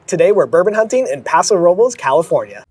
Today we're bourbon hunting in Paso Robles, California.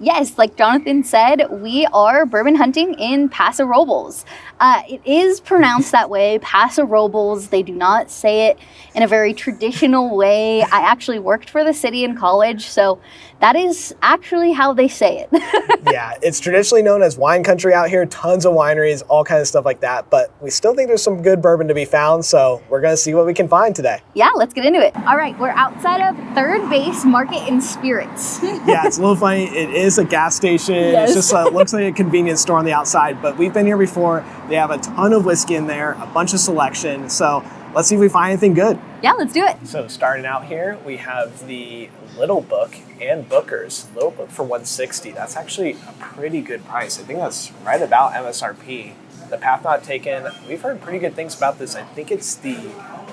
Yes, like Jonathan said, we are bourbon hunting in Paso Robles. It is pronounced that way, Paso Robles. They do not say it in a very traditional way. I actually worked for the city in college, so that is actually how they say it. Yeah, it's traditionally known as wine country out here, tons of wineries, all kinds of stuff like that, but we still think there's some good bourbon to be found, so we're gonna see what we can find today. Yeah, let's get into it. All right, we're outside of Third Base Market and Spirits. Yeah, it's a little funny. It is a gas station. Yes. It's just looks like a convenience store on the outside, but we've been here before. They have a ton of whiskey in there, a bunch of selection, so let's see if we find anything good. Yeah, let's do it. So starting out here, we have the Little Book and Booker's. Little Book for $160. That's actually a pretty good price. I think that's right about MSRP. The Path Not Taken, we've heard pretty good things about this. I think it's the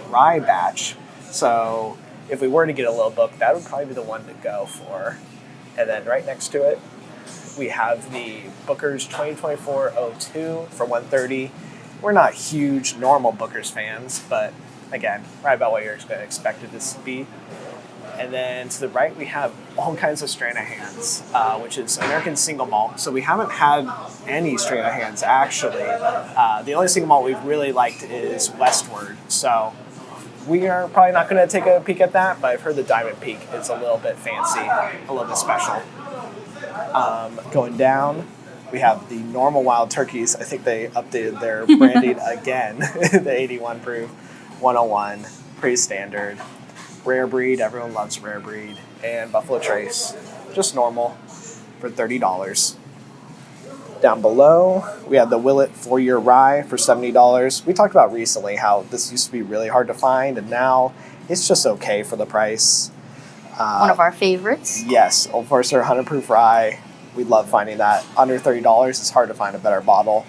rye batch. So if we were to get a Little Book, that would probably be the one to go for. And then right next to it, we have the Booker's 2024-02 for $130. We're not huge normal Booker's fans, but again, right about what you're expected this to be. And then to the right, we have all kinds of Stranahan's, which is American single malt. So we haven't had any Stranahan's actually. The only single malt we've really liked is Westward. So we are probably not going to take a peek at that, but I've heard the Diamond Peak is a little bit fancy, a little bit special. Going down, we have the normal wild turkeys. I think they updated their branding again. The 81 proof, 101, pretty standard. Rare breed, everyone loves rare breed. And Buffalo Trace, just normal, for $30. Down below, we have the Willet 4-year rye for $70. We talked about recently how this used to be really hard to find, and now it's just okay for the price. One of our favorites. Yes, Old Forester 100 proof rye. We love finding that. Under $30, it's hard to find a better bottle.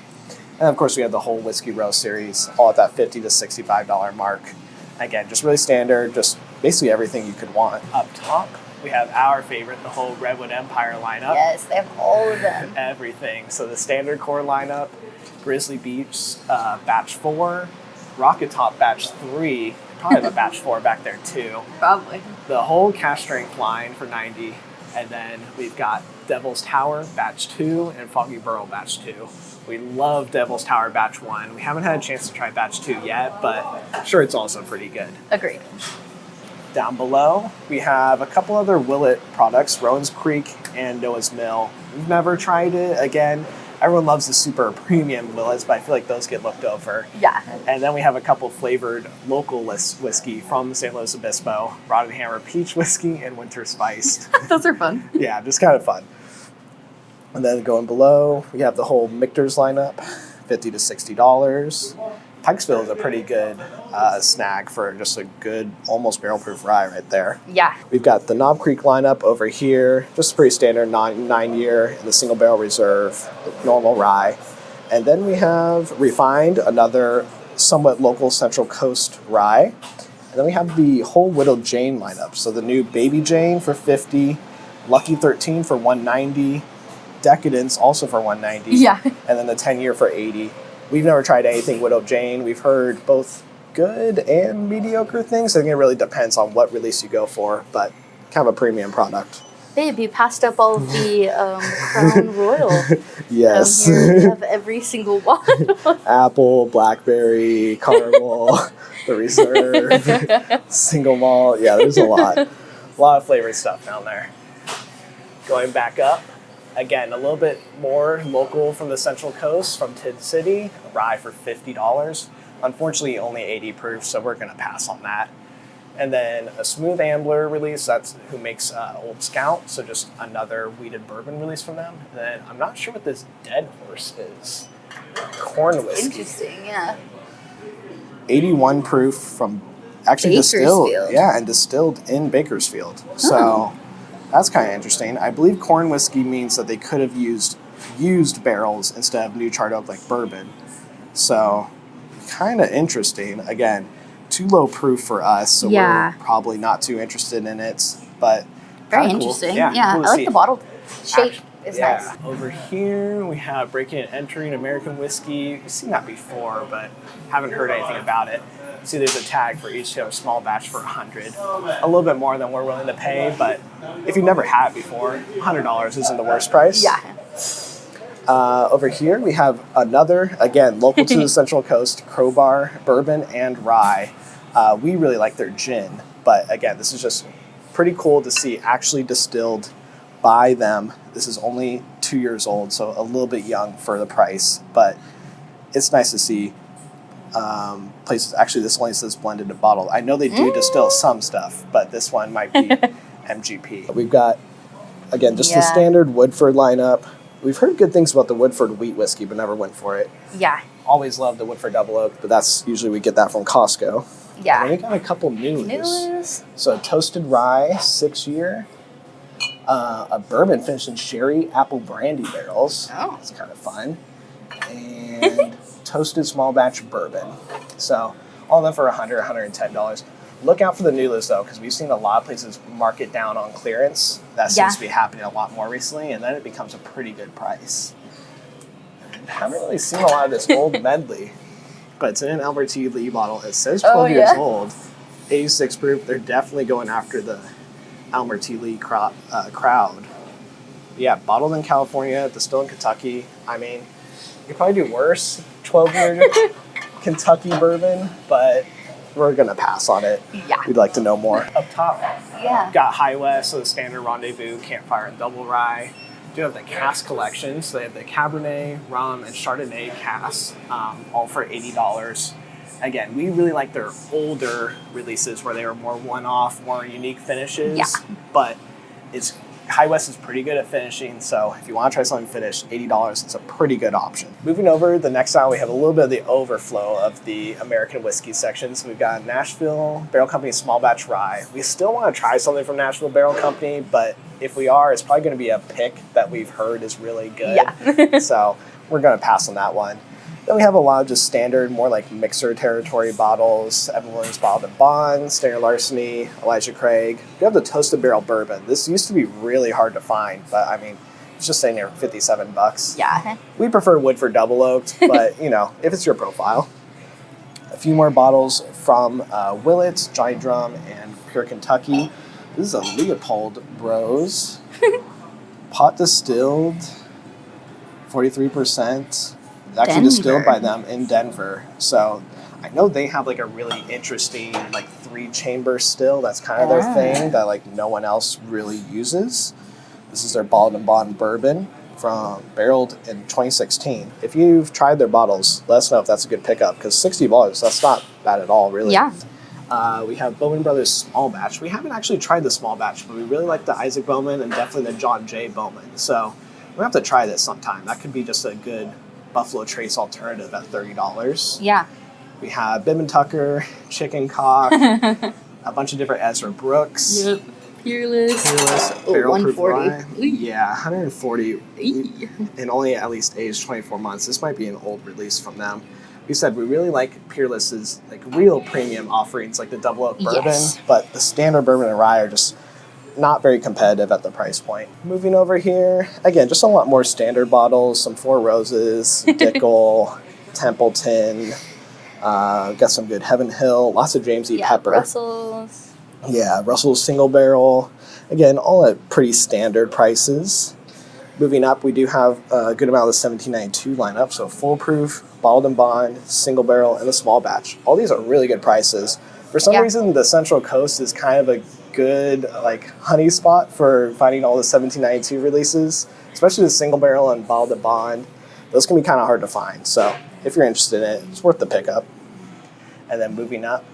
And of course, we have the whole Whiskey Row series, all at that $50 to $65 mark. Again, just really standard, just basically everything you could want. Up top, we have our favorite, the whole Redwood Empire lineup. Yes, they have all of them. Everything. So the standard core lineup, Grizzly Beach Batch 4, Rocket Top Batch 3, probably the Batch 4 back there too. Probably. The whole cash strength line for $90. And then we've got Devil's Tower Batch 2 and Foggy Burrow Batch 2. We love Devil's Tower Batch 1. We haven't had a chance to try Batch 2 yet, but I'm sure it's also pretty good. Agreed. Down below, we have a couple other Willet products, Rowan's Creek and Noah's Mill. We've never tried it. Again, everyone loves the super premium Willets, but I feel like those get looked over. Yeah. And then we have a couple flavored local whiskey from San Luis Obispo, Rod and Hammer Peach Whiskey and Winter Spiced. Those are fun. Yeah, just kind of fun. And then going below, we have the whole Michter's lineup, $50 to $60. Pikesville is a pretty good snag for just a good, almost barrel-proof rye right there. Yeah. We've got the Knob Creek lineup over here, just pretty standard 9-year in the single barrel reserve, normal rye. And then we have Refined, another somewhat local Central Coast rye. And then we have the whole Whittled Jane lineup. So the new Baby Jane for $50, Lucky 13 for $190, Decadence also for $190. Yeah. And then the 10-year for $80. We've never tried anything Whittled Jane. We've heard both good and mediocre things. I think it really depends on what release you go for, but kind of a premium product. Babe, you passed up all of the Crown Royal. Yes. Here we have every single one. Apple, blackberry, caramel, the reserve, single malt. Yeah, there's a lot. A lot of flavored stuff down there. Going back up, again, a little bit more local from the Central Coast, from Tid City, a rye for $50. Unfortunately, only 80 proof, so we're going to pass on that. And then a Smooth Ambler release, that's who makes Old Scout, so just another wheated bourbon release from them. And then I'm not sure what this Dead Horse is. Corn whiskey. Interesting, yeah. 81 proof from actually distilled. Yeah, and distilled in Bakersfield. So that's kind of interesting. I believe corn whiskey means that they could have used barrels instead of new charred oak like bourbon. So kind of interesting. Again, too low proof for us, so we're probably not too interested in it. But very cool. interesting. Yeah, yeah. cool I like the bottle shape. is nice. Over here we have breaking and entering American whiskey. You've seen that before, but haven't heard anything about it. See, there's a tag for each small batch for $100. A little bit more than we're willing to pay, but if you've never had it before, $100 isn't the worst price. Yeah. Over here we have another, again, local to the Central Coast, Crowbar, Bourbon, and Rye. We really like their gin, but again, this is just pretty cool to see actually distilled by them. This is only 2 years old, so a little bit young for the price, but it's nice to see places. Actually, this only says blended and bottled. I know they do distill some stuff, but this one might be MGP. We've got, again, just the standard Woodford lineup. We've heard good things about the Woodford wheat whiskey, but never went for it. Yeah. Always loved the Woodford Double Oak, but that's usually we get that from Costco. Yeah. And then we got a couple news. So toasted rye, 6-year. A bourbon finished in sherry apple brandy barrels. Oh. It's kind of fun. And toasted small batch bourbon. So all of them for $100, $110. Look out for the new list though, because we've seen a lot of places mark it down on clearance. That seems to be happening a lot more recently, and then it becomes a pretty good price. I haven't really seen a lot of this old medley, but it's in an Albert T. Lee bottle. It says 12 years old, 86 proof. They're definitely going after the Albert T. Lee crowd. Yeah, bottled in California, distilled in Kentucky. I mean, you could probably do worse. 12-year Kentucky bourbon, but we're going to pass on it. Yeah. We'd like to know more. Up top, got High West, so the standard Rendezvous, Campfire, and Double Rye. Do have the cask collection, so they have the Cabernet, Rum, and Chardonnay casks, all for $80. Again, we really like their older releases where they were more one-off, more unique finishes. But High West is pretty good at finishing, so if you want to try something finished, $80, it's a pretty good option. Moving over, the next aisle, we have a little bit of the overflow of the American whiskey section. So we've got Nashville Barrel Company Small Batch Rye. We still want to try something from Nashville Barrel Company, but if we are, it's probably going to be a pick that we've heard is really good. Yeah. So we're going to pass on that one. Then we have a lot of just standard, more like mixer territory bottles. Evan Williams Bottled and Bond, Standard Larceny, Elijah Craig. We have the Toasted Barrel Bourbon. This used to be really hard to find, but I mean, it's just sitting there for $57. Yeah. We prefer Woodford Double Oaked, but you know, if it's your profile. A few more bottles from Willett's, Johnny Drum, and Pure Kentucky. This is a Leopold Bros. Pot distilled, 43%. Actually distilled by them in Denver. So I know they have like a really interesting like 3-chamber still. That's kind of their thing that like no one else really uses. This is their Bottled and Bond bourbon barreled in 2016. If you've tried their bottles, let us know if that's a good pickup, because $60, that's not bad at all, really. Yeah. We have Bowman Brothers Small Batch. We haven't actually tried the Small Batch, but we really like the Isaac Bowman and definitely the John J. Bowman. So we'll have to try this sometime. That could be just a good Buffalo Trace alternative at $30. Yeah. We have Bib and Tucker, Chicken Cock, a bunch of different Ezra Brooks. Yep. Peerless. Barrel Proof 140. Rye. Yeah, 140 and only at least aged 24 months. This might be an old release from them. We said we really like Peerless's like real premium offerings like the Double Oak Bourbon, but the standard bourbon and rye are just not very competitive at the price point. Moving over here, again, just a lot more standard bottles, some Four Roses, Dickel, Templeton, got some good Heaven Hill, lots of James E. Pepper. Russell's. Yeah, Russell's Single Barrel. Again, all at pretty standard prices. Moving up, we do have a good amount of the 1792 lineup, so Foolproof, Bottled and Bond, Single Barrel, and a Small Batch. All these are really good prices. For some reason, the Central Coast is kind of a good like honey spot for finding all the 1792 releases, especially the Single Barrel and Bottled and Bond. Those can be kind of hard to find, so if you're interested in it, it's worth the pickup. And then moving up,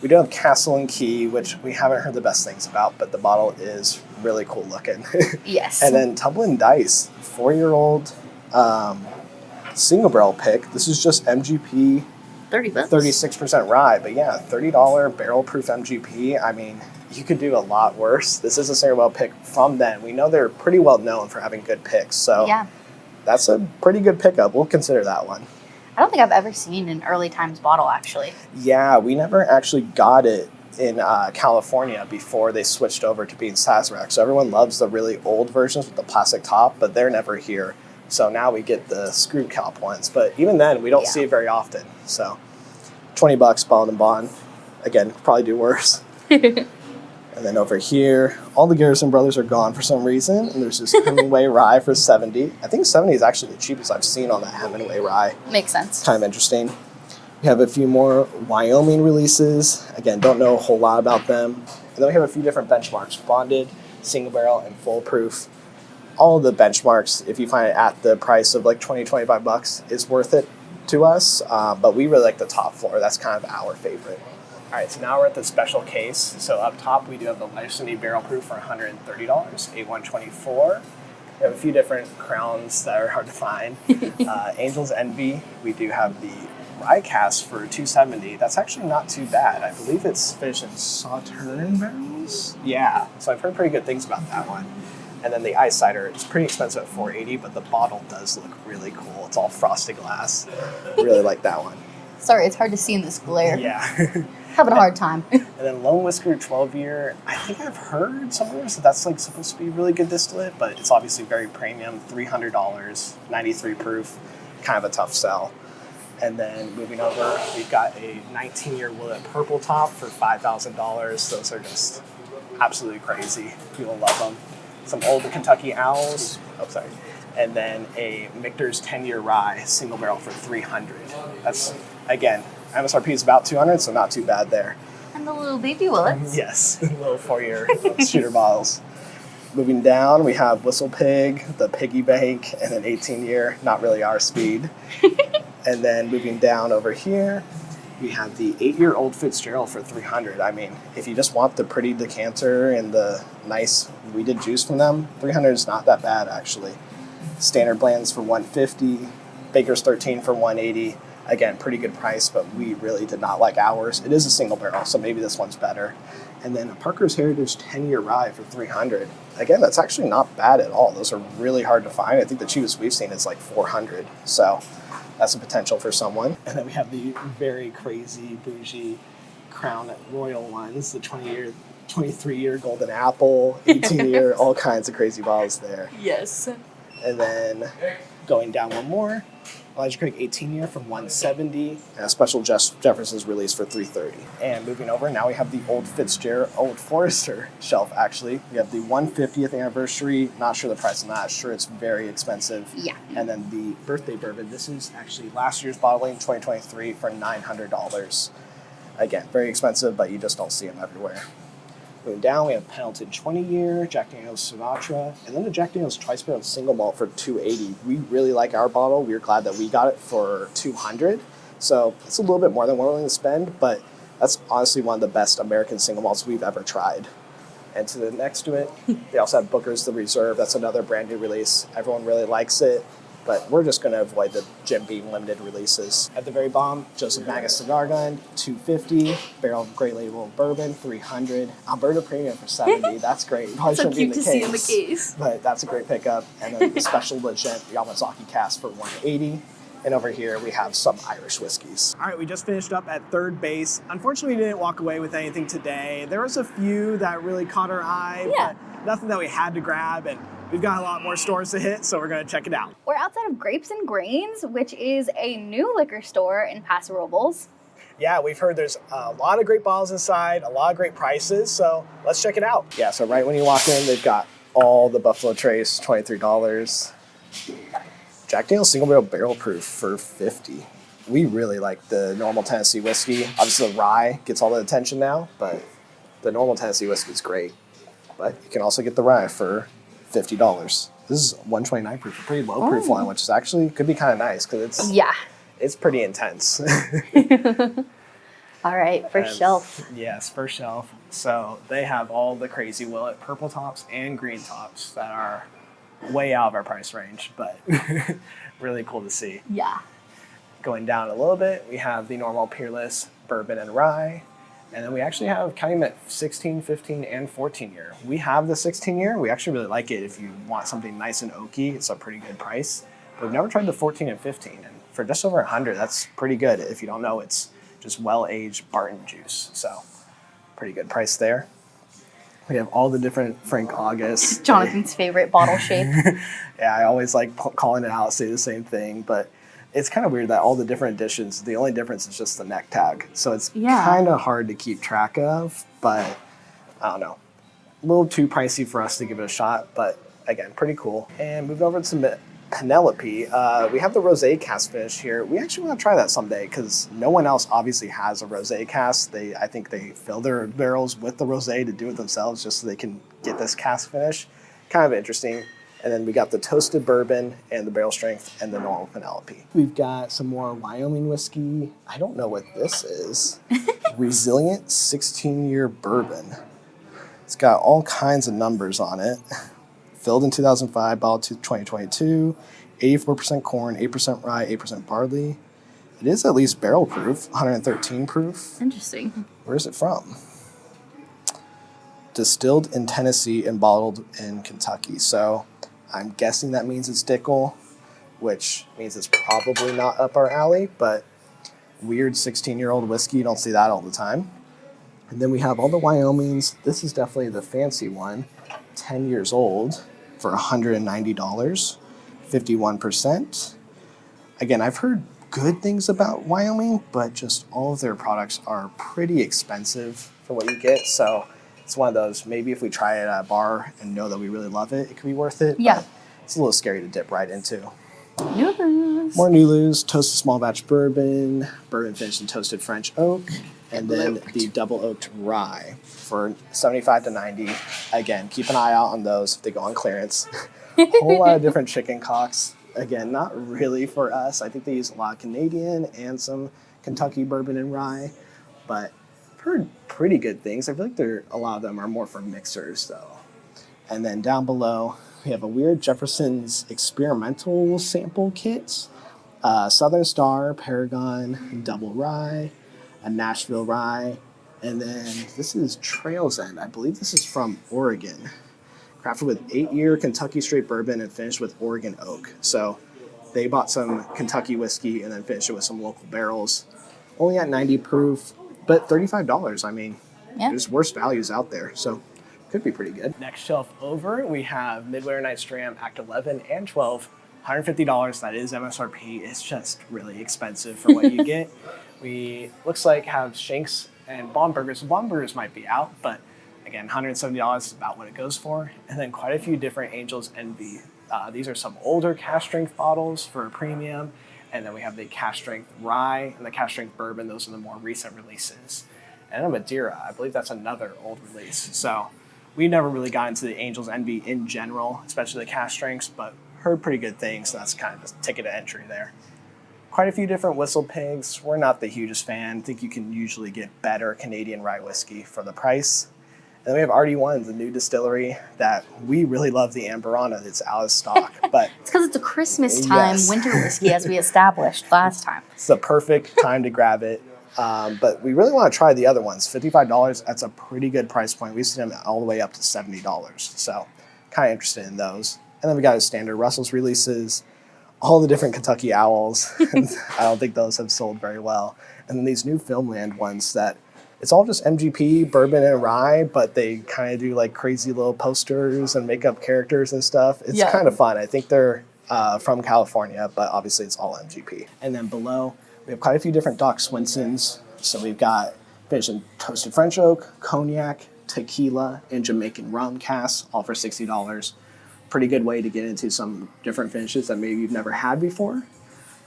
we do have Castle and Key, which we haven't heard the best things about, but the bottle is really cool looking. Yes. And then Tumbling Dice, 4-year-old single barrel pick. This is just MGP, $30. 36% rye, but yeah, $30 barrel proof MGP. I mean, you could do a lot worse. This is a single barrel pick from them. We know they're pretty well known for having good picks, so that's a pretty good pickup. We'll consider that one. I don't think I've ever seen an Early Times bottle, actually. Yeah, we never actually got it in California before they switched over to being Sazerac. So everyone loves the really old versions with the plastic top, but they're never here. So now we get the screw cap ones. But even then, we don't see it very often. So $20 bond and bond. Again, probably do worse. And then over here, all the Garrison brothers are gone for some reason. And there's this Hemingway rye for $70. I think $70 is actually the cheapest I've seen on that Hemingway rye. Makes sense. Kind of interesting. We have a few more Wyoming releases. Again, don't know a whole lot about them. And then we have a few different benchmarks. Bonded, single barrel, and foolproof. All of the benchmarks, if you find it at the price of like $20-$25, is worth it to us. But we really like the top floor. That's kind of our favorite. All right, so now we're at the special case. So up top, we do have the Larceny Barrel Proof for $130, A124. We have a few different crowns that are hard to find. Angel's Envy, we do have the Rye Cask for $270. That's actually not too bad. I believe it's finished in Sauterne barrels. Yeah, so I've heard pretty good things about that one. And then the Ice Cider, it's pretty expensive at $480, but the bottle does look really cool. It's all frosted glass. Really like that one. Sorry, it's hard to see in this glare. Yeah. Having a hard time. And then Lone Whisker 12-year, I think I've heard somewhere that that's like supposed to be really good distillate, but it's obviously very premium, $300, 93 proof, kind of a tough sell. And then moving over, we've got a 19-year Willet Purple Top for $5,000. Those are just absolutely crazy. People love them. Some old Kentucky Owls. Oh, sorry. And then a Michter's 10-year Rye single barrel for $300. That's, again, MSRP is about $200, so not too bad there. And the little baby Willets. Yes, little 4-year shooter bottles. Moving down, we have Whistle Pig, the Piggy Bank, and an 18-year, not really our speed. And then moving down over here, we have the 8-year Old Fitzgerald for $300. I mean, if you just want the pretty decanter and the nice weeded juice from them, $300 is not that bad, actually. Standard blends for $150, Baker's 13 for $180. Again, pretty good price, but we really did not like ours. It is a single barrel, so maybe this one's better. And then a Parker's Heritage 10-year Rye for $300. Again, that's actually not bad at all. Those are really hard to find. I think the cheapest we've seen is like $400. So that's a potential for someone. And then we have the very crazy, bougie Crown Royal ones, the 20-year, 23-year Golden Apple, 18-year, all kinds of crazy bottles there. Yes. And then going down one more, Elijah Craig 18-year from $170, and a special Jefferson's release for $330. And moving over, now we have the Old Fitzgerald, Old Forester shelf, actually. We have the 150th anniversary. Not sure the price on that. Sure, it's very expensive. Yeah. And then the Birthday Bourbon. This is actually last year's bottling, 2023, for $900. Again, very expensive, but you just don't see them everywhere. Moving down, we have Pendleton 20-year, Jack Daniel's Sinatra, and then the Jack Daniel's Twice Barrel Single Malt for $280. We really like our bottle. We were glad that we got it for $200. So it's a little bit more than we're willing to spend, but that's honestly one of the best American single malts we've ever tried. And to the next to it, they also have Booker's The Reserve. That's another brand new release. Everyone really likes it, but we're just going to avoid the Jim Beam limited releases. At the very bottom, Joseph Magus Cigar Gun, $250. Barrel of Great Label Bourbon, $300. Alberta Premium for $70. That's great. Probably So shouldn't be in cute the to case, see in the case. but that's a great pickup. And then the Special Legit Yamazaki Cask for $180. And over here, we have some Irish whiskeys. All right, we just finished up at third base. Unfortunately, we didn't walk away with anything today. There was a few that really caught our eye, but nothing that we had to grab. And we've got a lot more stores to hit, so we're going to check it out. We're outside of Grapes and Grains, which is a new liquor store in Paso Robles. Yeah, we've heard there's a lot of great bottles inside, a lot of great prices, so let's check it out. Yeah, so right when you walk in, they've got all the Buffalo Trace, $23. Jack Daniel's Single Barrel Proof for $50. We really like the normal Tennessee whiskey. Obviously, the rye gets all the attention now, but the normal Tennessee whiskey is great. But you can also get the rye for $50. This is 129 proof, a pretty low proof one, which is actually could be kind of nice because it's pretty intense. All right, first shelf. Yes, first shelf. So they have all the crazy Willet purple tops and green tops that are way out of our price range, but really cool to see. Yeah. Going down a little bit, we have the normal Peerless Bourbon and Rye. And then we actually have Calumet 16, 15, and 14-year. We have the 16-year. We actually really like it if you want something nice and oaky. It's a pretty good price. But we've never tried the 14 and 15. And for just over $100, that's pretty good. If you don't know, it's just well-aged Barton juice. So Pretty good price there. We have all the different Frank August. Jonathan's favorite bottle shape. Yeah, I always like calling it out, say the same thing, but it's kind of weird that all the different editions, the only difference is just the neck tag. So it's kind of hard to keep track of, but I don't know. A little too pricey for us to give it a shot, but again, pretty cool. And moving over to Penelope, we have the rosé cask finish here. We actually want to try that someday because no one else obviously has a rosé cask. I think they fill their barrels with the rosé to do it themselves just so they can get this cask finish. Kind of interesting. And then we got the toasted bourbon and the barrel strength and the normal Penelope. We've got some more Wyoming whiskey. I don't know what this is. Resilient 16-year bourbon. It's got all kinds of numbers on it. Filled in 2005, bottled to 2022, 84% corn, 8% rye, 8% barley. It is at least barrel proof, 113 proof. Interesting. Where is it from? Distilled in Tennessee and bottled in Kentucky. So I'm guessing that means it's Dickel, which means it's probably not up our alley, but weird 16-year-old whiskey, you don't see that all the time. And then we have all the Wyomings. This is definitely the fancy one, 10 years old. For $190, 51%. Again, I've heard good things about Wyoming, but just all of their products are pretty expensive for what you get. So it's one of those, maybe if we try it at a bar and know that we really love it, it could be worth it. Yeah. It's a little scary to dip right into. Newlus. More Newlus, toasted small batch bourbon, bourbon finished in toasted French oak, and then the double oaked rye for 75 to 90. Again, keep an eye out on those if they go on clearance. Whole lot of different chicken cocks. Again, not really for us. I think they use a lot of Canadian and some Kentucky bourbon and rye, but I've heard pretty good things. I feel like a lot of them are more for mixers though. And then down below, we have a weird Jefferson's experimental sample kit, Southern Star, Paragon, Double Rye, a Nashville Rye, and then this is Trails End. I believe this is from Oregon. Crafted with 8-year Kentucky straight bourbon and finished with Oregon oak. So they bought some Kentucky whiskey and then finished it with some local barrels. Only at 90 proof, but $35. I mean, there's worse values out there. So could be pretty good. Next shelf over, we have Midwinter Night's Dram Act 11 and 12. $150, that is MSRP. It's just really expensive for what you get. We, looks like, have Shanks and Bonburgers. Bonburgers might be out, but again, $170 is about what it goes for. And then quite a few different Angel's Envy. These are some older cask strength bottles for a premium. And then we have the cask strength rye and the cask strength bourbon. Those are the more recent releases. And then Madeira, I believe that's another old release. So we never really got into the Angel's Envy in general, especially the cask strengths, but heard pretty good things. So that's kind of the ticket to entry there. Quite a few different Whistle Pigs. We're not the hugest fan. I think you can usually get better Canadian rye whiskey for the price. And then we have RD1, the new distillery that we really love the Amberana that's out of stock. But it's because it's a Christmas time winter whiskey, as we established last time. It's the perfect time to grab it. But we really want to try the other ones. $55, that's a pretty good price point. We've seen them all the way up to $70. So kind of interested in those. And then we got a standard Russell's releases, all the different Kentucky Owls. I don't think those have sold very well. And then these new Filmland ones that it's all just MGP, bourbon and rye, but they kind of do like crazy little posters and make up characters and stuff. It's kind of fun. I think they're from California, but obviously it's all MGP. And then below, we have quite a few different Doc Swinsons. So we've got finished in toasted French oak, cognac, tequila, and Jamaican rum casks, all for $60. Pretty good way to get into some different finishes that maybe you've never had before.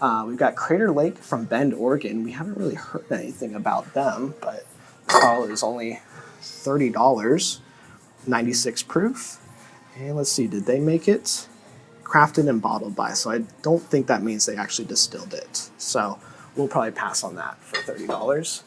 We've got Crater Lake from Bend, Oregon. We haven't really heard anything about them, but the bottle is only $30, 96 proof. And let's see, did they make it? Crafted and bottled by, so I don't think that means they actually distilled it. So we'll probably pass on that for $30.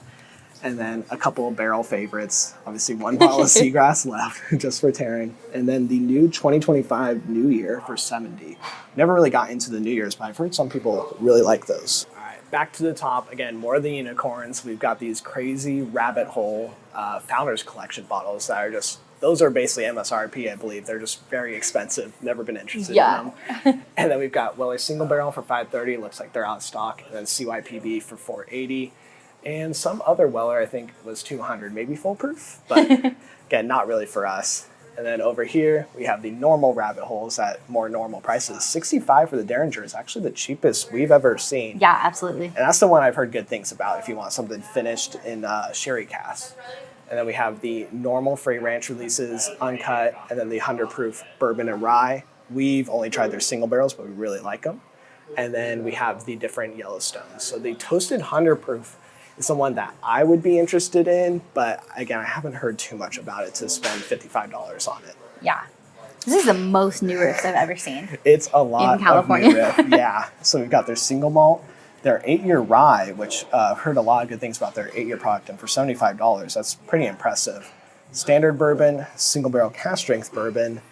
And then a couple of barrel favorites. Obviously, one bottle of Seagrass left just for Taryn. And then the new 2025 New Year for $70. Never really got into the New Year's, but I've heard some people really like those. All right, back to the top. Again, more of the unicorns. We've got these crazy rabbit hole Founders Collection bottles that are just, those are basically MSRP, I believe. They're just very expensive. Never been interested in them. And then we've got Weller Single Barrel for $530. Looks like they're out of stock. And then CYPB for $480. And some other Weller, I think, was 200, maybe full proof, but again, not really for us. And then over here, we have the normal rabbit holes at more normal prices. 65 for the Derringer is actually the cheapest we've ever seen. Yeah, absolutely. And that's the one I've heard good things about if you want something finished in sherry cask. And then we have the normal Frey Ranch releases, uncut, and then the 100 proof bourbon and rye. We've only tried their single barrels, but we really like them. And then we have the different Yellowstones. So the toasted 100 proof is the one that I would be interested in, but again, I haven't heard too much about it to spend $55 on it. Yeah. This is the most new riffs I've ever seen. It's a lot in California. of new riff. Yeah. So we've got their single malt, their 8-year rye, which I've heard a lot of good things about their 8-year product, and for $75, that's pretty impressive. Standard bourbon, single barrel cask strength bourbon,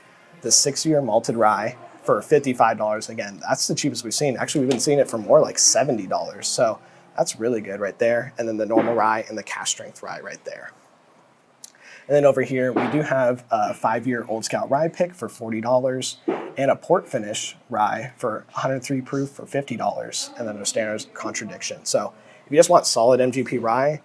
the 6-year malted rye for $55. Again, that's the cheapest we've seen. Actually, we've been seeing it for more like $70. So that's really good right there. And then the normal rye and the cask strength rye right there. And then over here, we do have a 5-year Old Scout rye pick for $40 and a port finish rye for 103 proof for $50. And then a standard contradiction. So if you just want solid MGP rye,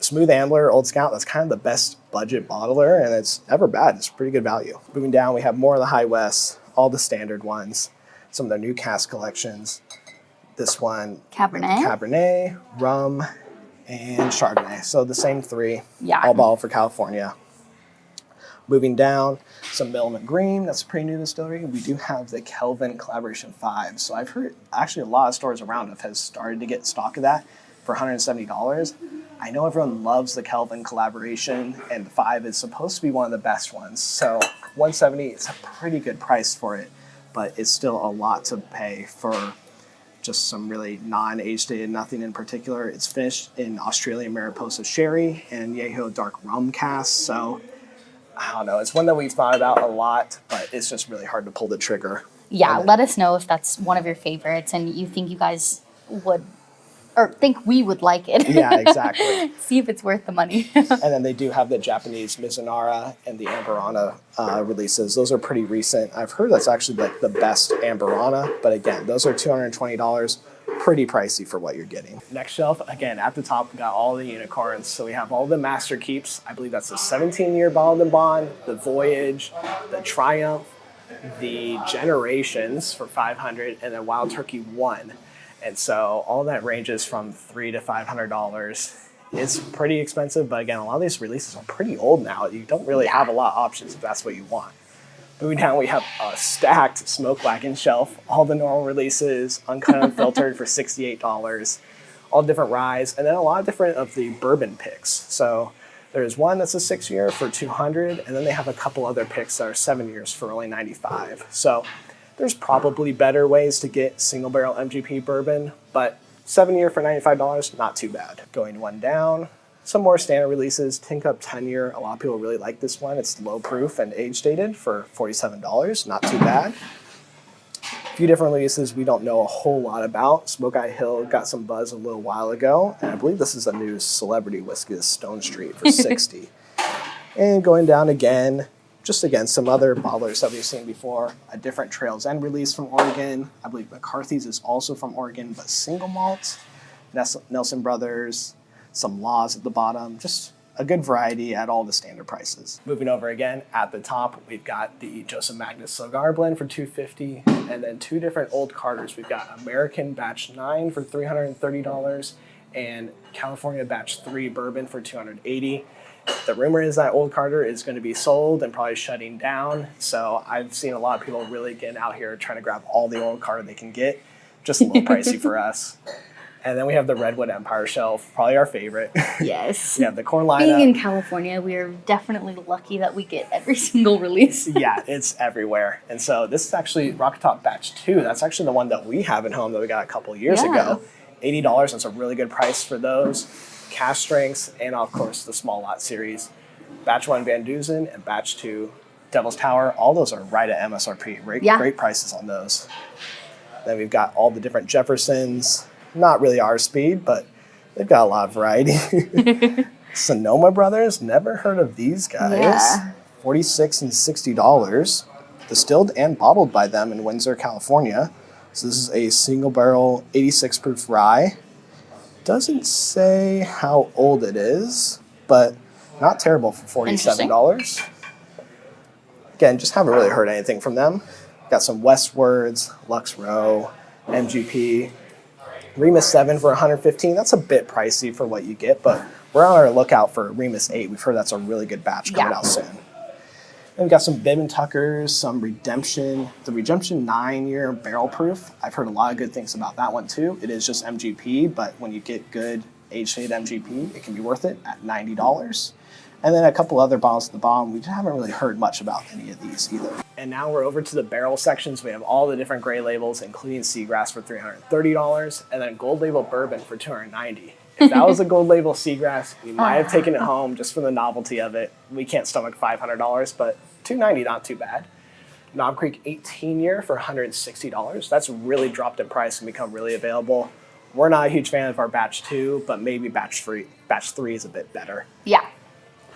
Smooth Ambler, Old Scout, that's kind of the best budget bottler, and it's never bad. It's pretty good value. Moving down, we have more of the High West, all the standard ones, some of their new cask collections. This one, Cabernet, rum, and Chardonnay. So the same three, all bottled for California. Moving down, some Milliman Green, that's a pretty new distillery. We do have the Kelvin Collaboration 5. So I've heard actually a lot of stores around us has started to get stock of that for $170. I know everyone loves the Kelvin Collaboration, and the 5 is supposed to be one of the best ones. So $170, it's a pretty good price for it, but it's still a lot to pay for just some really non-age dated, nothing in particular. It's finished in Australian Mariposa Sherry and Yeho Dark Rum Cask. So I don't know, it's one that we've thought about a lot, but it's just really hard to pull the trigger. Yeah, let us know if that's one of your favorites and you think you guys would, or think we would like it. Yeah, exactly. See if it's worth the money. And then they do have the Japanese Mizunara and the Amberana releases. Those are pretty recent. I've heard that's actually like the best Amberana, but again, those are $220. Pretty pricey for what you're getting. Next shelf, again, at the top, we got all the unicorns. So we have all the Master Keeps. I believe that's the 17-year Bottled and Bond, the Voyage, the Triumph, the Generations for $500, and then Wild Turkey 1. And so all that ranges from $300 to $500. It's pretty expensive, but again, a lot of these releases are pretty old now. You don't really have a lot of options if that's what you want. Moving down, we have a stacked Smoke Wagon shelf. All the normal releases, uncut and filtered for $68. All different ryes, and then a lot of different of the bourbon picks. So there's one that's a 6-year for $200, and then they have a couple other picks that are 7 years for only $95. So there's probably better ways to get single barrel MGP bourbon, but 7-year for $95, not too bad. Going one down, some more standard releases. Tin Cup 10-year, a lot of people really like this one. It's low proof and age dated for $47, not too bad. A few different releases we don't know a whole lot about. Smoke Eye Hill got some buzz a little while ago, and I believe this is a new celebrity whiskey, Stone Street, for $60. And going down again, just again, some other bottlers that we've seen before. A different Trails End release from Oregon. I believe McCarthy's is also from Oregon, but single malt. Nelson Brothers, some Laws at the bottom. Just a good variety at all the standard prices. Moving over again, at the top, we've got the Joseph Magnus Cigar Blend for $250, and then two different Old Carters. We've got American Batch 9 for $330, and California Batch 3 Bourbon for $280. The rumor is that Old Carter is going to be sold and probably shutting down. So I've seen a lot of people really getting out here trying to grab all the Old Carter they can get. Just a little pricey for us. And then we have the Redwood Empire shelf, probably our favorite. Yes. Yeah, the corn lineup. Being in California, we are definitely lucky that we get every single release. Yeah, it's everywhere. And so this is actually Rocky Top Batch 2. That's actually the one that we have at home that we got a couple of years ago. $80, that's a really good price for those. Cask strengths, and of course the small lot series. Batch 1 Van Dusen and Batch 2 Devil's Tower, all those are right at MSRP. Great prices on those. Then we've got all the different Jeffersons, not really our speed, but they've got a lot of variety. Sonoma Brothers, never heard of these guys. Yeah. $46 and $60, distilled and bottled by them in Windsor, California. So this is a single barrel 86 proof rye. doesn't say how old it is, but not terrible for $47. Again, just haven't really heard anything from them. Got some Westwards, Lux Row, MGP. Remus 7 for $115. That's a bit pricey for what you get, but we're on our lookout for Remus 8. We've heard that's a really good batch coming out soon. Then we've got some Bib and Tuckers, some Redemption. The Redemption 9-year barrel proof. I've heard a lot of good things about that one too. It is just MGP, but when you get good age-stated MGP, it can be worth it at $90. And then a couple other bottles at the bottom. We haven't really heard much about any of these either. And now we're over to the barrel sections. We have all the different gray labels, including Seagrass for $330, and then gold label bourbon for $290. If that was a gold label Seagrass, we might have taken it home just for the novelty of it. We can't stomach $500, but $290, not too bad. Knob Creek 18-year for $160. That's really dropped in price and become really available. We're not a huge fan of our batch 2, but maybe batch 3 is a bit better. Yeah.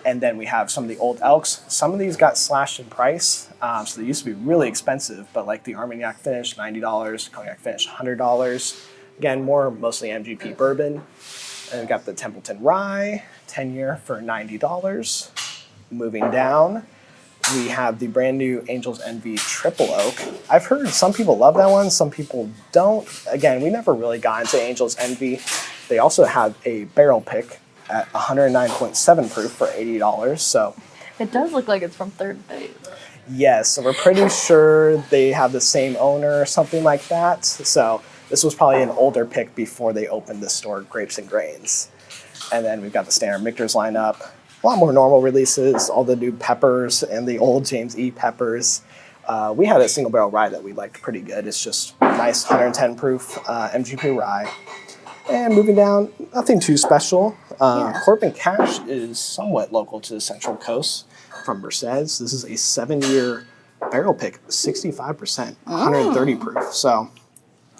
And then we have some of the Old Elks. Some of these got slashed in price, so they used to be really expensive, but like the Armagnac finish, $90, Cognac finish, $100. Again, mostly MGP bourbon. And we've got the Templeton Rye, 10-year for $90. Moving down, we have the brand new Angel's Envy Triple Oak. I've heard some people love that one, some people don't. Again, we never really got into Angel's Envy. They also have a barrel pick at 109.7 proof for $80. So it does look like it's from Third Base. Yes, so we're pretty sure they have the same owner or something like that. So this was probably an older pick before they opened the store, Grapes and Grains. And then we've got the standard Michter's lineup. A lot more normal releases, all the new peppers and the old James E. peppers. We had a single barrel rye that we liked pretty good. It's just nice 110 proof MGP rye. And moving down, nothing too special. Corbin Cash is somewhat local to the Central Coast from Merced's. This is a 7-year barrel pick, 65%, 130 proof. So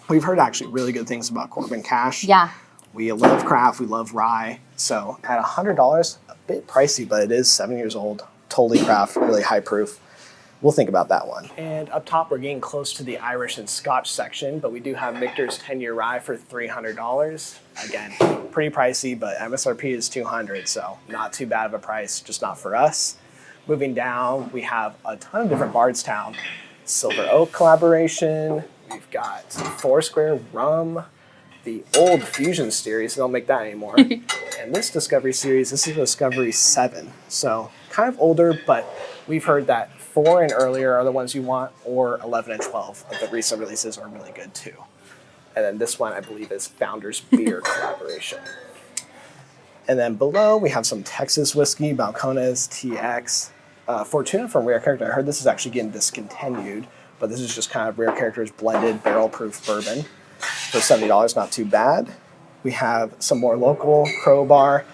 we've heard actually really good things about Corbin Cash. Yeah. We love craft, we love rye. So at $100, a bit pricey, but it is 7 years old, totally craft, really high proof. We'll think about that one. And up top, we're getting close to the Irish and Scotch section, but we do have Michter's 10-year rye for $300. Again, pretty pricey, but MSRP is $200, so not too bad of a price, just not for us. Moving down, we have a ton of different Bardstown Silver Oak collaboration. We've got Foursquare Rum, the old Fusion series, they don't make that anymore. And this Discovery series, this is Discovery 7. So kind of older, but we've heard that 4 and earlier are the ones you want, or 11 and 12 of the recent releases are really good too. And then this one, I believe, is Founders Beer collaboration. And then below, we have some Texas whiskey, Balcones, TX. Fortuna from Rare Character. I heard this is actually getting discontinued, but this is just kind of Rare Character's blended barrel-proof bourbon for $70, not too bad. We have some more local Crowbar.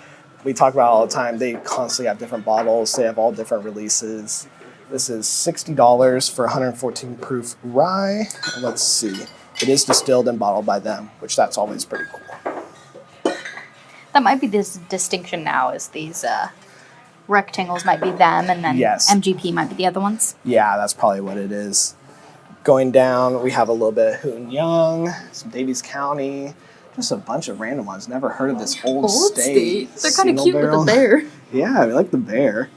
We talk about it all the time. They constantly have different bottles. They have all different releases. This is $60 for 114 proof rye. And let's see. It is distilled and bottled by them, which that's always pretty cool. That might be this distinction now, is these rectangles might be them, and then MGP might be the other ones. Yeah, that's probably what it is. Going down, we have a little bit of Houghton Young, some Davies County, just a bunch of random ones. Never heard of this Old State. They're kind of cute with the bear. Yeah, we like the bear.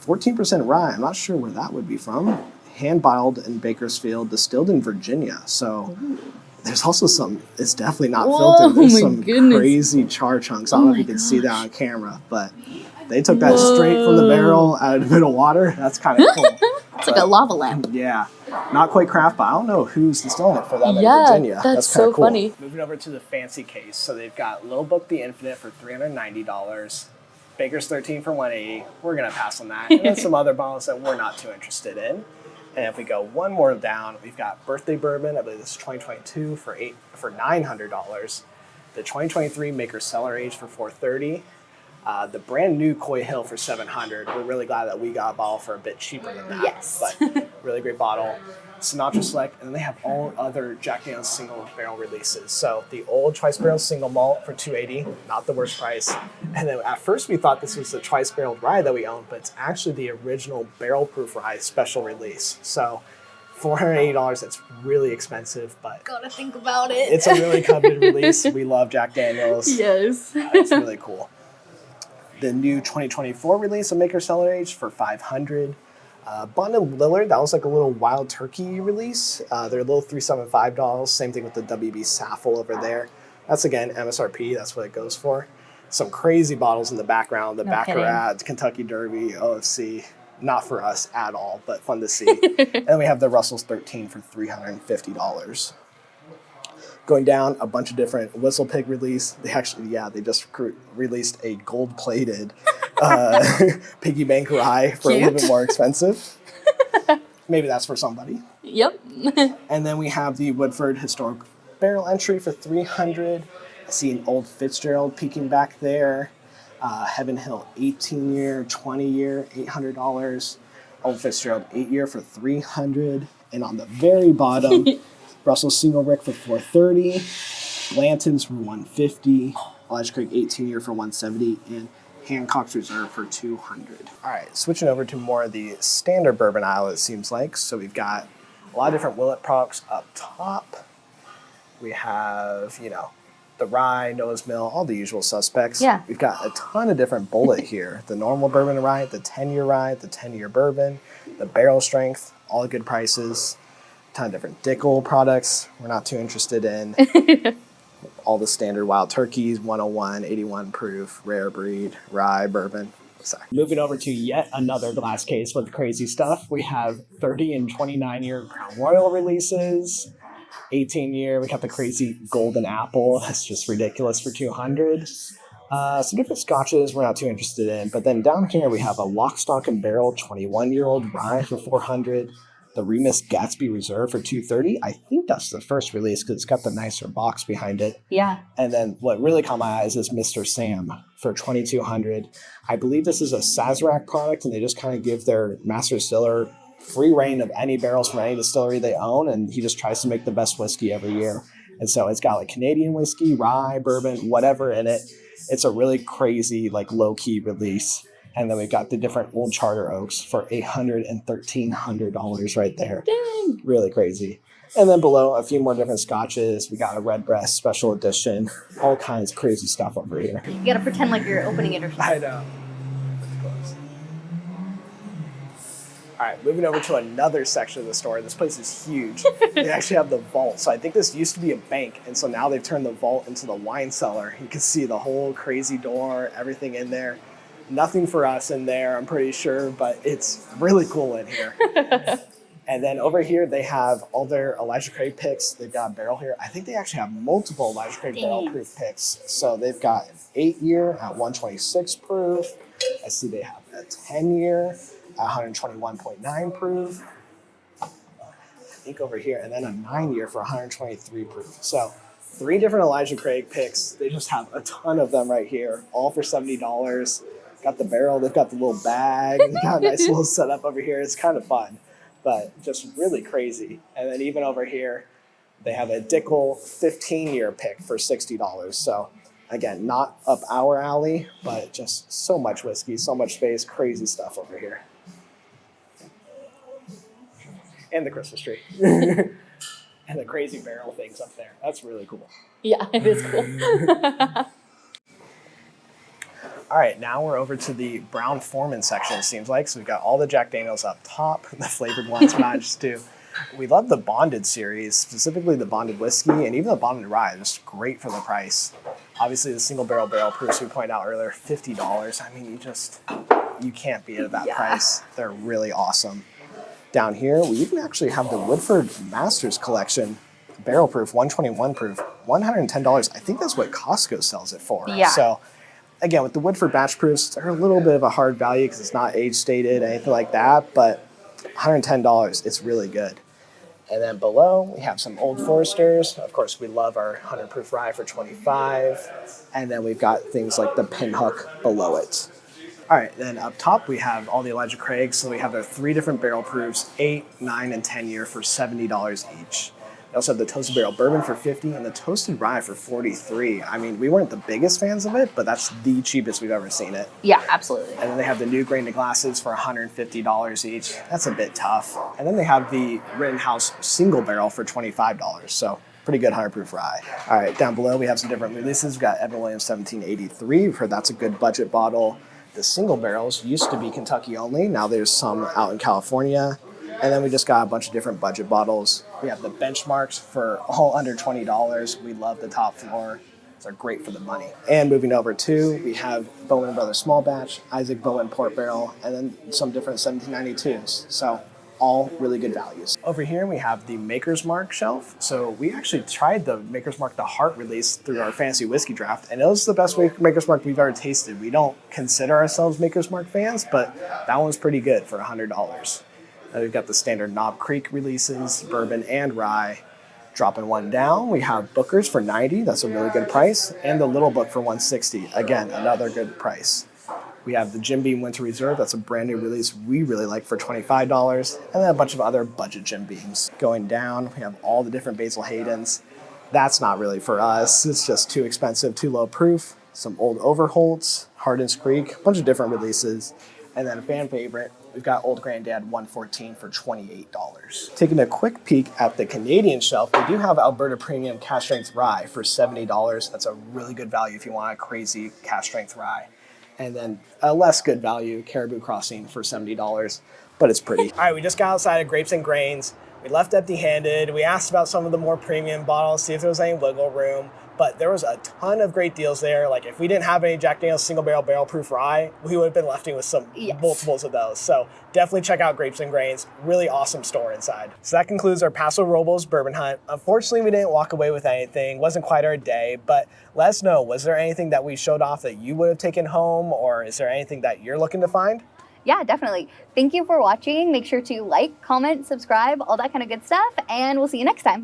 14% rye. I'm not sure where that would be from. Hand bottled in Bakersfield, distilled in Virginia. So there's also some, it's definitely not filtered. There's some crazy char chunks. I don't know if you can see that on camera, but they took that straight from the barrel out of a bit of water. That's kind of cool. It's like a lava lamp. Yeah. Not quite craft, but I don't know who's distilling it for them in Virginia. That's so cool. funny. Moving over to the fancy case. So they've got Little Book the Infinite for $390. Baker's 13 for $180. We're going to pass on that. And then some other bottles that we're not too interested in. And if we go one more down, we've got Birthday Bourbon. I believe this is 2022 for $900. The 2023 Maker's Cellar Age for $430. The brand new Coy Hill for $700. We're really glad that we got a bottle for a bit cheaper than that. Yes. But really great bottle. Sinatra Select, and then they have all other Jack Daniel's single barrel releases. So the old Twice Barrel Single Malt for $280, not the worst price. And then at first we thought this was the Twice Barreled Rye that we owned, but it's actually the original barrel proof rye special release. So $480, that's really expensive, but Gotta think about it. it's a really coveted release. We love Jack Daniels. Yes. It's really cool. The new 2024 release of Maker Cellar Age for $500. Bond and Lillard, that was like a little Wild Turkey release. They're a little $375. Same thing with the WB Saffel over there. That's again MSRP. That's what it goes for. Some crazy bottles in the background. The Baccarat, Kentucky Derby, OFC. Not for us at all, but fun to see. And then we have the Russell's 13 for $350. Going down, a bunch of different Whistle Pig release. They just released a gold-plated piggy bank rye for a little bit more expensive. Maybe that's for somebody. Yep. And then we have the Woodford Historic Barrel Entry for $300. I see an old Fitzgerald peeking back there. Heaven Hill 18-year, 20-year, $800. Old Fitzgerald 8-year for $300. And on the very bottom, Russell Single Rick for $430. Blanton's for $150. Elijah Craig 18-year for $170. And Hancock's Reserve for $200. All right, switching over to more of the standard bourbon aisle, it seems like. So we've got a lot of different Willet products up top. We have, the rye, Noah's Mill, all the usual suspects. Yeah. We've got a ton of different bullet here. The normal bourbon and rye, the 10-year rye, the 10-year bourbon, the barrel strength, all good prices. A ton of different Dickel products we're not too interested in. All the standard Wild Turkeys, 101, 81 proof, rare breed, rye, bourbon. Sorry. Moving over to yet another glass case with crazy stuff. We have 30 and 29-year Crown Royal releases. 18-year, we got the crazy Golden Apple. That's just ridiculous for $200. Some different scotches we're not too interested in. But then down here we have a Lock, Stock, and Barrel 21-year-old rye for $400. The Remus Gatsby Reserve for $230. I think that's the first release because it's got the nicer box behind it. Yeah. And then what really caught my eyes is Mr. Sam for $2,200. I believe this is a Sazerac product, and they just kind of give their master distiller free reign of any barrels from any distillery they own, and he just tries to make the best whiskey every year. And so it's got like Canadian whiskey, rye, bourbon, whatever in it. It's a really crazy, like low-key release. And then we've got the different Old Charter Oaks for $800 and $1,300 right there. Dang. Really crazy. And then below, a few more different scotches. We got a Redbreast special edition. All kinds of crazy stuff over here. You gotta pretend like you're opening it or something. I know. All right, moving over to another section of the store. This place is huge. They actually have the vault. So I think this used to be a bank, and so now they've turned the vault into the wine cellar. You can see the whole crazy door, everything in there. Nothing for us in there, I'm pretty sure, but it's really cool in here. And then over here, they have all their Elijah Craig picks. They've got a barrel here. I think they actually have multiple Elijah Craig barrel proof picks. So they've got an 8-year at 126 proof. I see they have a 10-year at 121.9 proof. I think over here, and then a 9-year for 123 proof. So 3 different Elijah Craig picks. They just have a ton of them right here, all for $70. Got the barrel, they've got the little bag, they've got a nice little setup over here. It's kind of fun, but just really crazy. And then even over here, they have a Dickel 15-year pick for $60. So again, not up our alley, but just so much whiskey, so much space, crazy stuff over here. And the Christmas tree. And the crazy barrel things up there. That's really cool. Yeah, it is cool. All right, now we're over to the Brown Forman section, it seems like. So we've got all the Jack Daniels up top, the flavored ones, but not just two. We love the Bonded series, specifically the Bonded whiskey, and even the Bonded rye. Just great for the price. Obviously, the single barrel proofs we pointed out earlier, $50. I mean, you can't beat it at that price. They're really awesome. Down here, we even actually have the Woodford Masters Collection, barrel proof, 121 proof, $110. I think that's what Costco sells it for. Yeah. So, again, with the Woodford batch proofs, they're a little bit of a hard value because it's not age stated, anything like that, but $110, it's really good. And then below, we have some Old Foresters. Of course, we love our 100 proof rye for $25. And then we've got things like the Pinhook below it. All right, then up top, we have all the Elijah Craigs. So we have their 3 different barrel proofs, 8, 9, and 10 year for $70 each. We also have the Toasted Barrel Bourbon for $50 and the Toasted Rye for $43. I mean, we weren't the biggest fans of it, but that's the cheapest we've ever seen it. Yeah, absolutely. And then they have the new grain to glasses for $150 each. That's a bit tough. And then they have the Rittenhouse Single Barrel for $25. So pretty good 100 proof rye. All right, down below we have some different releases. We've got Evan Williams 1783. We've heard that's a good budget bottle. The single barrels used to be Kentucky only. Now there's some out in California. And then we just got a bunch of different budget bottles. We have the benchmarks for all under $20. We love the top floor. They're great for the money. And moving over to, we have Bowman & Brothers Small Batch, Isaac Bowen Port Barrel, and then some different 1792s. So all really good values. Over here we have the Maker's Mark shelf. So we actually tried the Maker's Mark the Heart release through our fantasy whiskey draft, and it was the best Maker's Mark we've ever tasted. We don't consider ourselves Maker's Mark fans, but that one's pretty good for $100. We've got the standard Knob Creek releases, bourbon and rye. Dropping one down, we have Booker's for $90. That's a really good price. And the Little Book for $160. Again, another good price. We have the Jim Beam Winter Reserve. That's a brand new release we really like for $25. And then a bunch of other budget Jim Beams. Going down, we have all the different Basil Haydens. That's not really for us. It's just too expensive, too low proof. Some old Overholts, Hardin's Creek, a bunch of different releases. And then a fan favorite, we've got Old Granddad 114 for $28. Taking a quick peek at the Canadian shelf, we do have Alberta Premium Cask Strength Rye for $70. That's a really good value if you want a crazy cask strength rye. And then a less good value, Caribou Crossing for $70, but it's pretty. All right, we just got outside of Grapes and Grains. We left empty-handed. We asked about some of the more premium bottles, see if there was any wiggle room. But there was a ton of great deals there. Like if we didn't have any Jack Daniel's single barrel proof rye, we would have been left with some multiples of those. So definitely check out Grapes and Grains. Really awesome store inside. So that concludes our Paso Robles bourbon hunt. Unfortunately, we didn't walk away with anything. Wasn't quite our day, but let us know, was there anything that we showed off that you would have taken home, or is there anything that you're looking to find? Yeah, definitely. Thank you for watching. Make sure to like, comment, subscribe, all that kind of good stuff, and we'll see you next time.